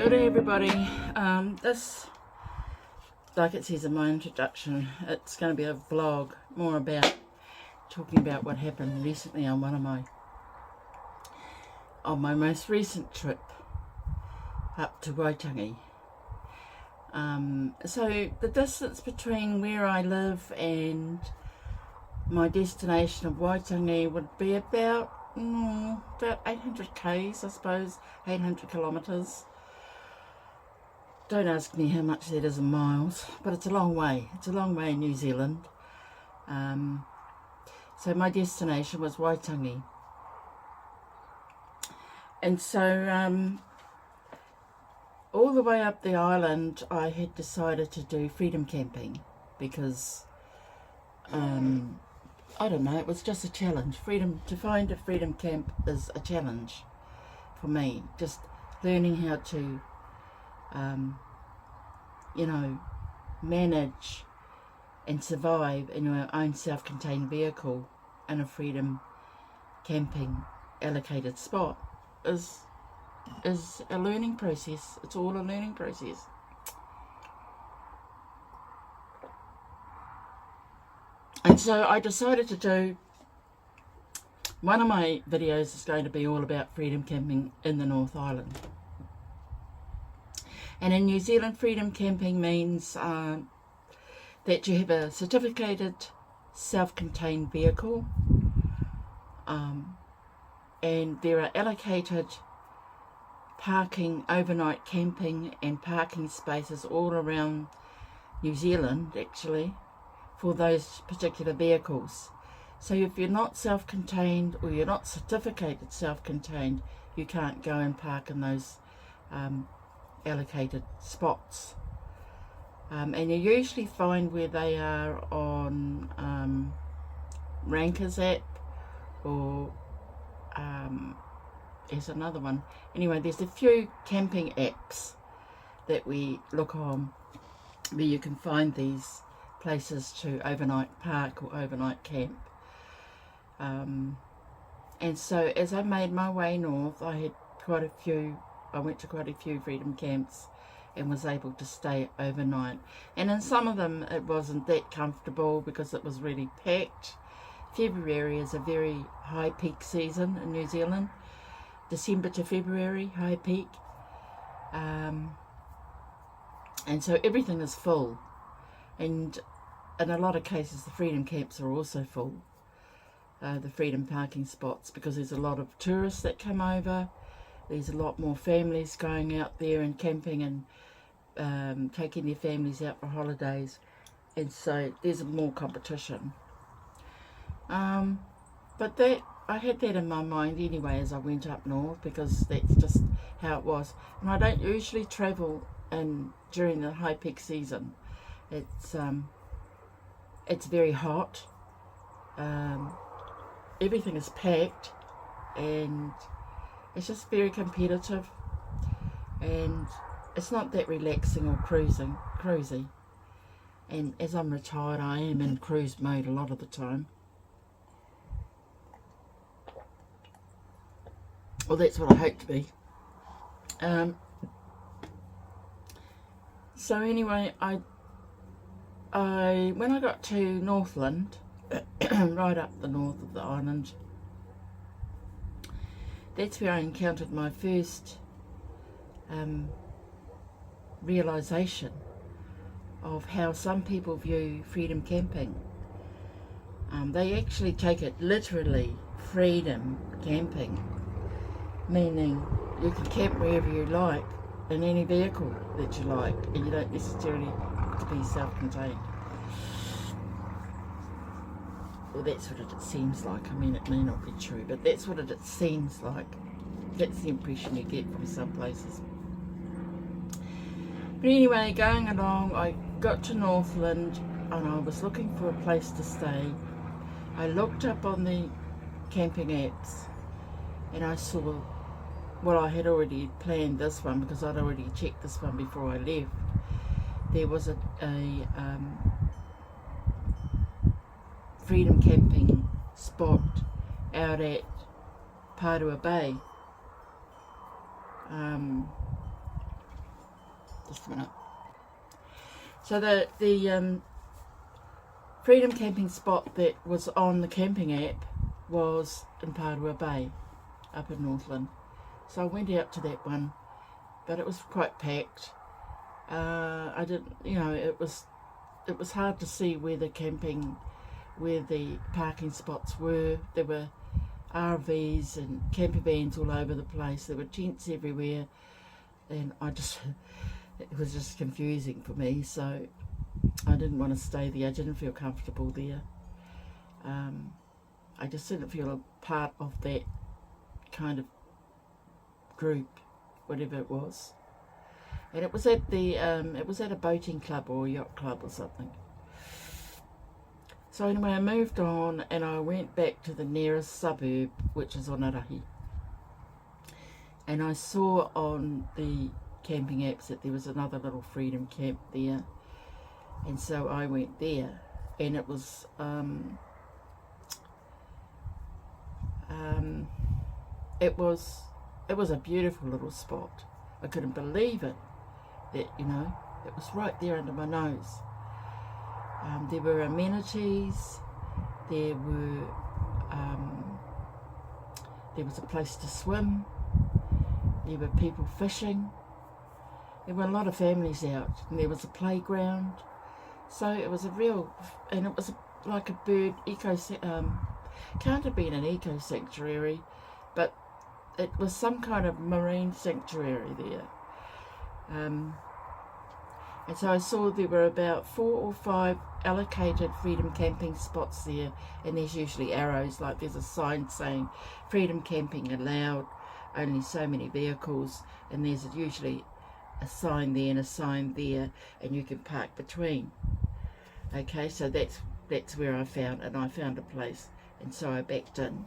Kia ora everybody. This, like it says in my introduction, it's going to be a vlog more about talking about what happened recently on my most recent trip up to Waitangi. So the distance between where I live and my destination of Waitangi would be about 800 k's, I suppose, 800 kilometres. Don't ask me how much that is in miles, but it's a long way. It's a long way in New Zealand. So my destination was Waitangi. And so all the way up the island I had decided to do freedom camping because I don't know, it was just a challenge. To find a freedom camp is a challenge for me. Just learning how to manage and survive in your own self-contained vehicle in a freedom camping allocated spot is a learning process. It's all a learning process. And so I decided to do, one of my videos is going to be all about freedom camping in the North Island. And in New Zealand, freedom camping means that you have a certificated self-contained vehicle, and there are allocated parking, overnight camping and parking spaces all around New Zealand actually for those particular vehicles. So if you're not self-contained or you're not certificated self-contained, you can't go and park in those allocated spots. And you usually find where they are on Ranker's app, or there's another one. Anyway, there's a few camping apps that we look on where you can find these places to overnight park or overnight camp. And so as I made my way north, I went to quite a few freedom camps and was able to stay overnight. And in some of them it wasn't that comfortable because it was really packed. February is a very high peak season in New Zealand. December to February, high peak. And so everything is full. And in a lot of cases the freedom camps are also full. The freedom parking spots, because there's a lot of tourists that come over. There's a lot more families going out there and camping and taking their families out for holidays, and so there's more competition. But that I had that in my mind anyway as I went up north, because that's just how it was. And I don't usually travel during the high peak season. It's very hot. Everything is packed, and it's just very competitive, and it's not that relaxing or cruisy. And as I'm retired, I am in cruise mode a lot of the time. Well, that's what I hope to be. So anyway, when I got to Northland, right up the north of the island, that's where I encountered my first realisation of how some people view freedom camping. They actually take it literally, freedom camping, meaning you can camp wherever you like in any vehicle that you like, and you don't necessarily have to be self-contained. Well, that's what it seems like. I mean, it may not be true, but that's what it seems like. That's the impression you get from some places. But anyway, going along, I got to Northland and I was looking for a place to stay. I looked up on the camping apps and I saw, well, I had already planned this one because I'd already checked this one before I left. There was a freedom camping spot out at Parua Bay. Just a minute. So the Freedom camping spot that was on the camping app was in Paraua Bay, up in Northland. So I went out to that one, but it was quite packed. I didn't, it was hard to see where the parking spots were. There were RVs and camper vans all over the place. There were tents everywhere, and it was just confusing for me. So I didn't want to stay there. I didn't feel comfortable there. I just didn't feel a part of that kind of group, whatever it was. And it was at a boating club or a yacht club or something. So anyway, I moved on and I went back to the nearest suburb, which is Whangarei. And I saw on the camping apps that there was another little freedom camp there. And so I went there, and it was it was a beautiful little spot. I couldn't believe it, that it was right there under my nose. There were amenities. There was a place to swim. There were people fishing. There were a lot of families out, and there was a playground. So it was and it was like a bird can't have been an eco sanctuary, but it was some kind of marine sanctuary there. And so I saw there were about 4 or 5 allocated freedom camping spots there, and there's usually arrows, like there's a sign saying freedom camping allowed, only so many vehicles, and there's usually a sign there and a sign there, and you can park between. Okay, so that's where I found a place, and so I backed in,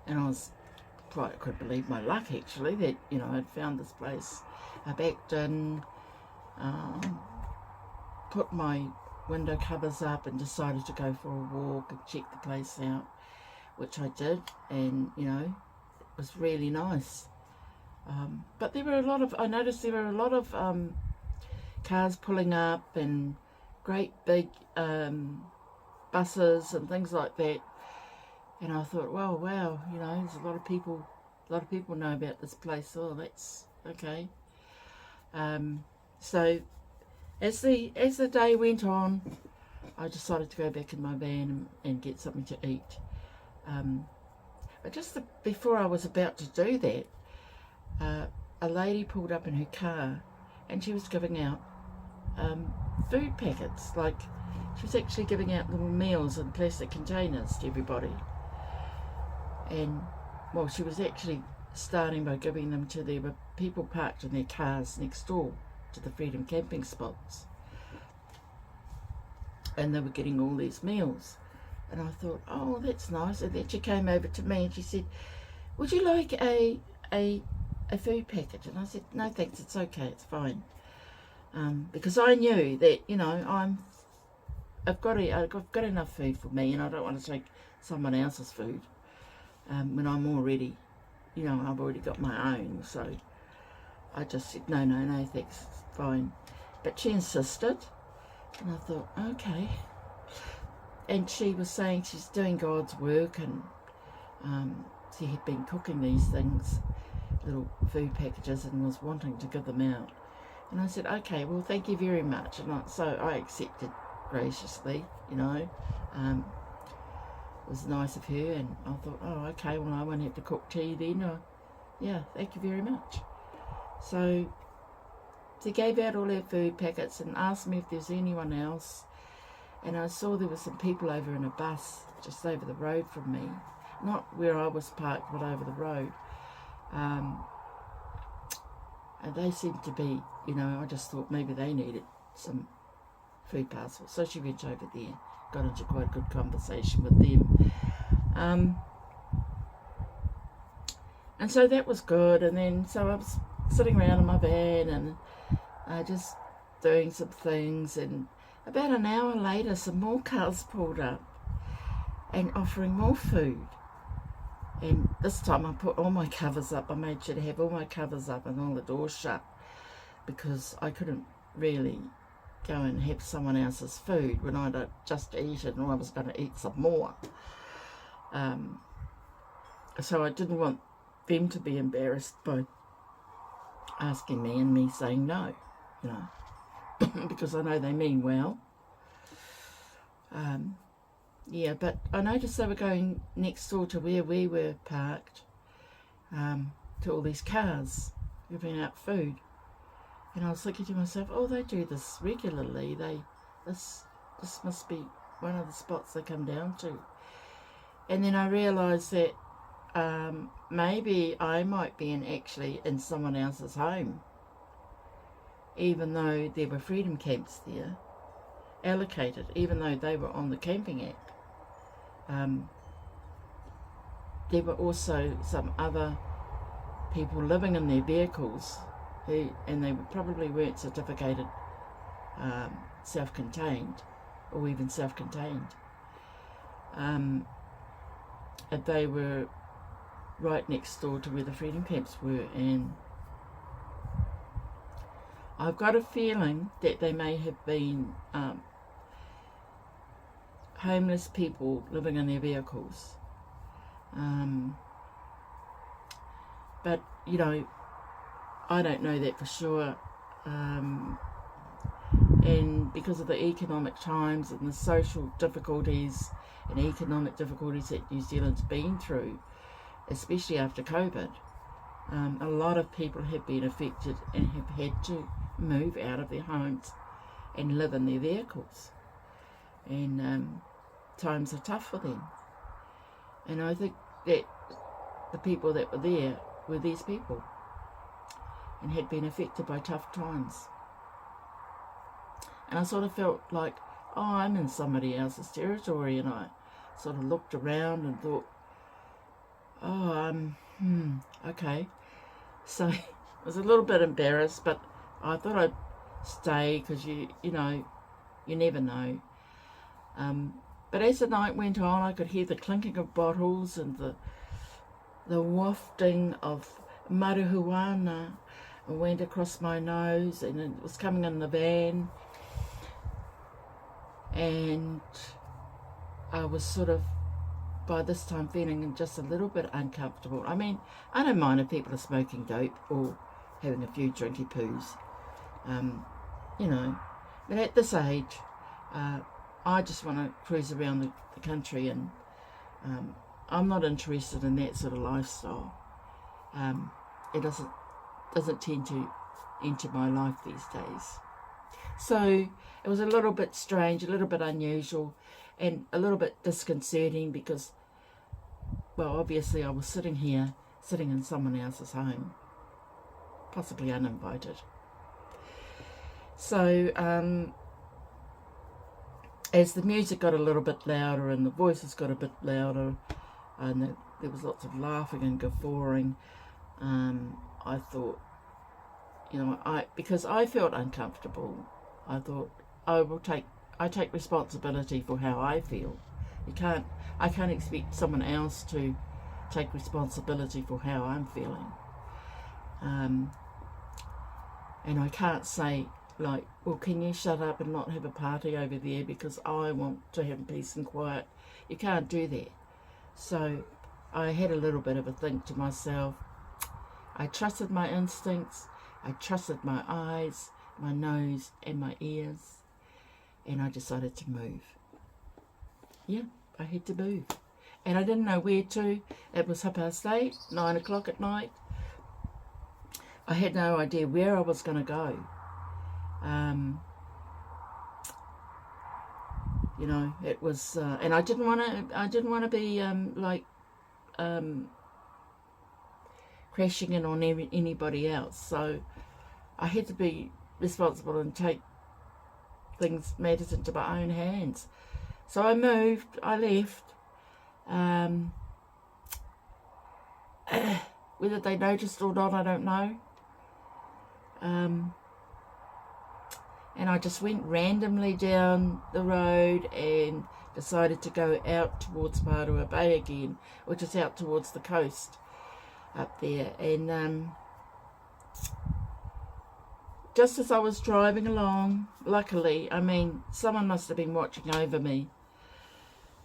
and I couldn't believe my luck actually that I'd found this place. I backed in, put my window covers up, and decided to go for a walk and check the place out, which I did, and it was really nice. But I noticed there were a lot of cars pulling up, and great big buses and things like that. And I thought, well, wow, there's a lot of people know about this place. Oh, that's okay. So as the day went on, I decided to go back in my van and get something to eat. But just before I was about to do that, a lady pulled up in her car, and she was giving out food packets. Like, she was actually giving out little meals in plastic containers to everybody. And well, she was actually starting by giving them to the people parked in their cars next door to the freedom camping spots, and they were getting all these meals. And I thought, oh, that's nice. And then she came over to me and she said, would you like a food package? And I said, no thanks, it's okay, it's fine. Because I knew that I've got enough food for me, and I don't want to take someone else's food when I'm already, I've already got my own. So I just said, no thanks, it's fine. But she insisted, and I thought, okay. And she was saying she's doing God's work, and she had been cooking these things, little food packages, and was wanting to give them out. And I said, okay, well, thank you very much. And so I accepted graciously, it was nice of her. And I thought, oh, okay, well, I won't have to cook tea then. Yeah, thank you very much. So she gave out all her food packets and asked me if there's anyone else. And I saw there were some people over in a bus just over the road from me. Not where I was parked, but over the road. And they seemed to be, I just thought maybe they needed some food parcels. So she went over there, got into quite a good conversation with them. And so that was good. And then, so I was sitting around in my van and just doing some things. And about an hour later, some more cars pulled up and offering more food. And this time I put all my covers up. I made sure to have all my covers up and all the doors shut. because I couldn't really go and have someone else's food when I'd just eaten and I was going to eat some more. So I didn't want them to be embarrassed by asking me and me saying no, you know, because I know they mean well. Yeah, but I noticed they were going next door to where we were parked, to all these cars giving out food. And I was thinking to myself, oh, they do this regularly. This must be one of the spots they come down to. And then I realised that maybe I might be actually in someone else's home, even though there were freedom camps there, allocated, even though they were on the camping app. There were also some other people living in their vehicles and they probably weren't certificated self-contained or even self-contained. And they were right next door to where the freedom camps were, and I've got a feeling that they may have been homeless people living in their vehicles. But, you know, I don't know that for sure. And because of the economic times and the social difficulties and economic difficulties that New Zealand's been through, especially after COVID, a lot of people have been affected and have had to move out of their homes and live in their vehicles. And times are tough for them. And I think that the people that were there were these people and had been affected by tough times. And I sort of felt like, oh, I'm in somebody else's territory, and I sort of looked around and thought, oh, okay. So I was a little bit embarrassed, but I thought I'd stay because you know, you never know. But as the night went on, I could hear the clinking of bottles and the wafting of marijuana went across my nose, and it was coming in the van. And I was sort of, by this time, feeling just a little bit uncomfortable. I mean, I don't mind if people are smoking dope or having a few drinky poos, you know. But at this age, I just want to cruise around the country, and I'm not interested in that sort of lifestyle. It doesn't tend to enter my life these days. So it was a little bit strange, a little bit unusual, and a little bit disconcerting because, well, obviously I was sitting in someone else's home, possibly uninvited. So as the music got a little bit louder and the voices got a bit louder, and there was lots of laughing and guffawing, I thought, you know, because I felt uncomfortable, I thought I take responsibility for how I feel. I can't expect someone else to take responsibility for how I'm feeling. And I can't say, like, well, can you shut up and not have a party over there because I want to have peace and quiet. You can't do that. So I had a little bit of a think to myself. I trusted my instincts. I trusted my eyes, my nose and my ears. And I decided to move. Yeah, I had to move. And I didn't know where to. It was 8:30, 9 o'clock at night. I had no idea where I was going to go. You know, it was, and I didn't want to be crashing in on anybody else. So I had to be responsible and take matters into my own hands. So I moved. I left. Whether they noticed or not, I don't know. And I just went randomly down the road and decided to go out towards Whangarei Bay again, which is out towards the coast up there. And just as I was driving along, luckily, I mean, someone must have been watching over me.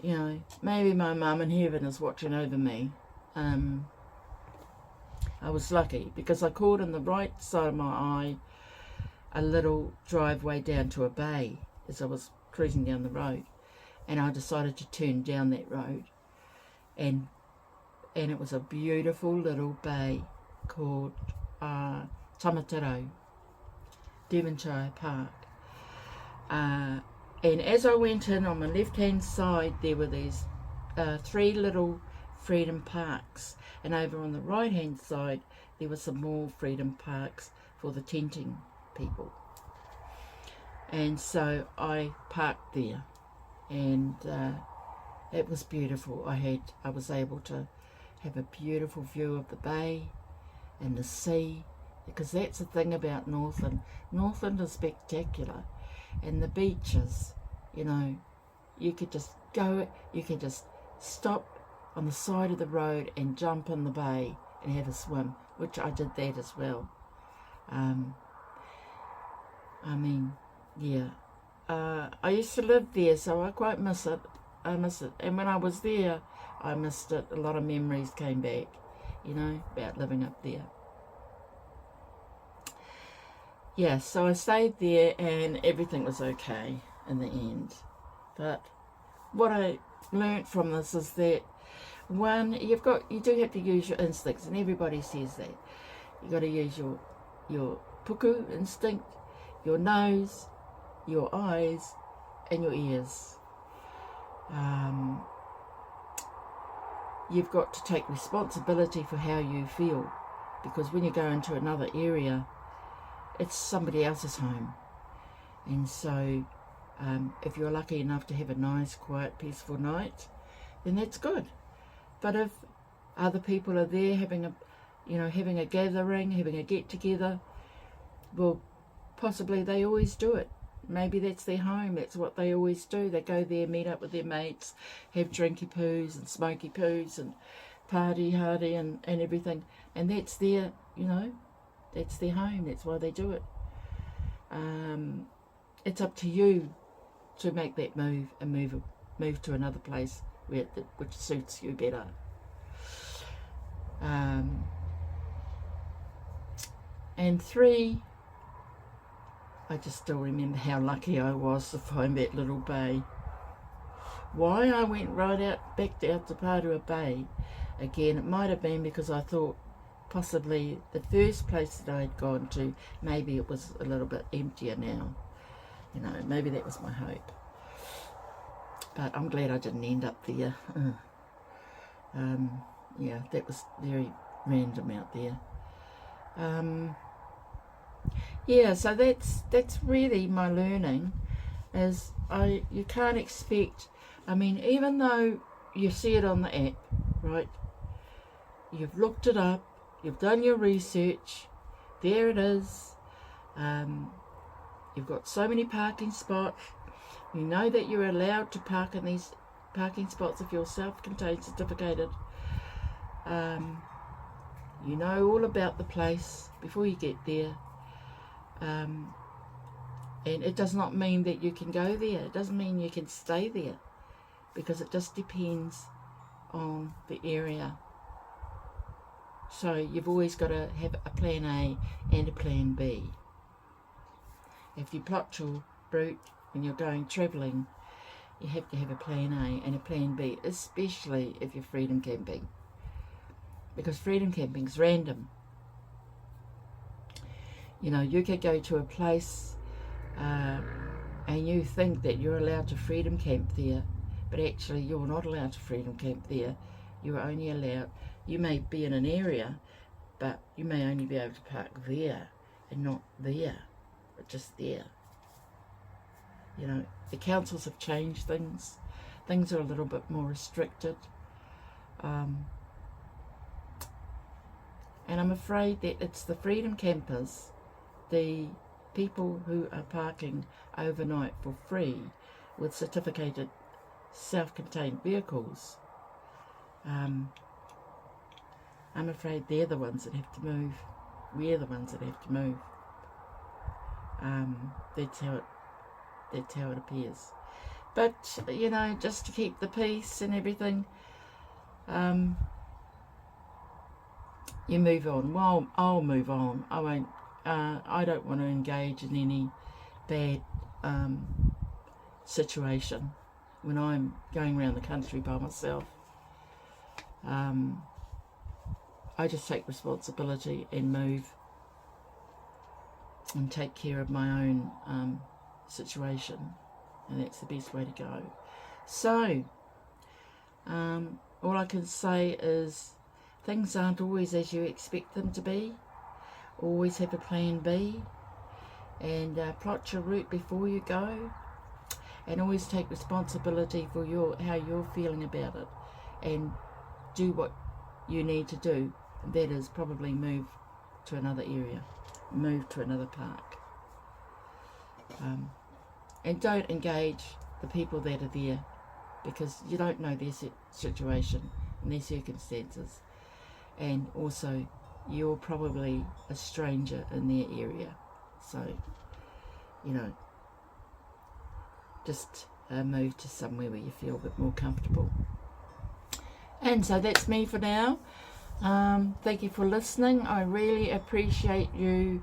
You know, maybe my mum in heaven is watching over me. I was lucky because I caught in the right side of my eye a little driveway down to a bay as I was cruising down the road, and I decided to turn down that road, and it was a beautiful little bay called Tamataro, Devonshire Park. And as I went in, on my left hand side there were these 3 little freedom parks, and over on the right hand side there were some more freedom parks for the tenting people. And so I parked there, and it was beautiful. I was able to have a beautiful view of the bay and the sea, because that's the thing about Northland. Northland is spectacular, and the beaches, you know, you could just go, you could just stop on the side of the road and jump in the bay and have a swim, which I did that as well. I mean, yeah, I used to live there, so I quite miss it. I miss it, and when I was there, I missed it. A lot of memories came back, you know, about living up there. Yeah, so I stayed there, and everything was okay in the end. But what I learnt from this is that, one, you do have to use your instincts, and everybody says that. You got to use your puku instinct, your nose, your eyes, and your ears. You've got to take responsibility for how you feel, because when you go into another area, it's somebody else's home. And so if you're lucky enough to have a nice, quiet, peaceful night, then that's good. But if other people are there having a gathering, having a get-together, well, possibly they always do it. Maybe that's their home, that's what they always do. They go there, meet up with their mates, have drinky poos and smoky poos and party hardy and everything. And that's their, you know, that's their home, that's why they do it. It's up to you to make that move and move to another place which suits you better. And 3, I just still remember how lucky I was to find that little bay. Why I went right back out to Parua Bay again, it might have been because I thought possibly the first place that I had gone to, maybe it was a little bit emptier now. You know, maybe that was my hope. But I'm glad I didn't end up there. Yeah, that was very random out there. Yeah, so that's really my learning, is you can't expect, I mean, even though you see it on the app, right, you've looked it up, you've done your research, there it is, you've got so many parking spots, you know that you're allowed to park in these parking spots if you're self-contained certificated, you know all about the place before you get there. And it does not mean that you can go there. It doesn't mean you can stay there, because it just depends on the area. So you've always got to have a plan A and a plan B. If you plot your route when you're going travelling, you have to have a plan A and a plan B, especially if you're freedom camping, because freedom camping is random. You know, you could go to a place and you think that you're allowed to freedom camp there, but actually you're not allowed to freedom camp there. You're only allowed, you may be in an area, but you may only be able to park there and not there, but just there. You know, the councils have changed things. Things are a little bit more restricted. And I'm afraid that it's the freedom campers, the people who are parking overnight for free with certificated self-contained vehicles, I'm afraid they're the ones that have to move. We're the ones that have to move. That's how it appears. But you know, just to keep the peace and everything, you move on. Well, I'll move on. I won't. I don't want to engage in any bad situation when I'm going around the country by myself. I just take responsibility and move and take care of my own situation, and that's the best way to go. So all I can say is things aren't always as you expect them to be. Always have a plan B, and plot your route before you go, and always take responsibility for how you're feeling about it, and do what you need to do. That is probably move to another area, move to another park, and don't engage the people that are there, because you don't know their situation and their circumstances, and also you're probably a stranger in their area. So, you know, just move to somewhere where you feel a bit more comfortable. And so that's me for now. Thank you for listening. I really appreciate you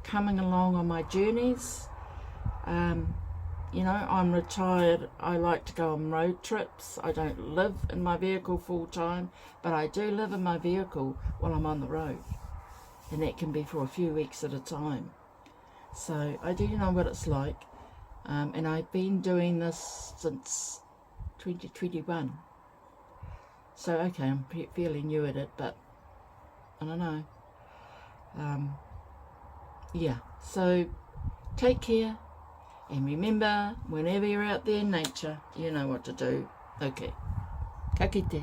coming along on my journeys. You know, I'm retired. I like to go on road trips. I don't live in my vehicle full time, but I do live in my vehicle while I'm on the road, and that can be for a few weeks at a time. So I do know what it's like, and I've been doing this since 2021. So okay, I'm fairly new at it, but I don't know. Yeah, so take care, and remember, whenever you're out there in nature, you know what to do. Okay, ka kite.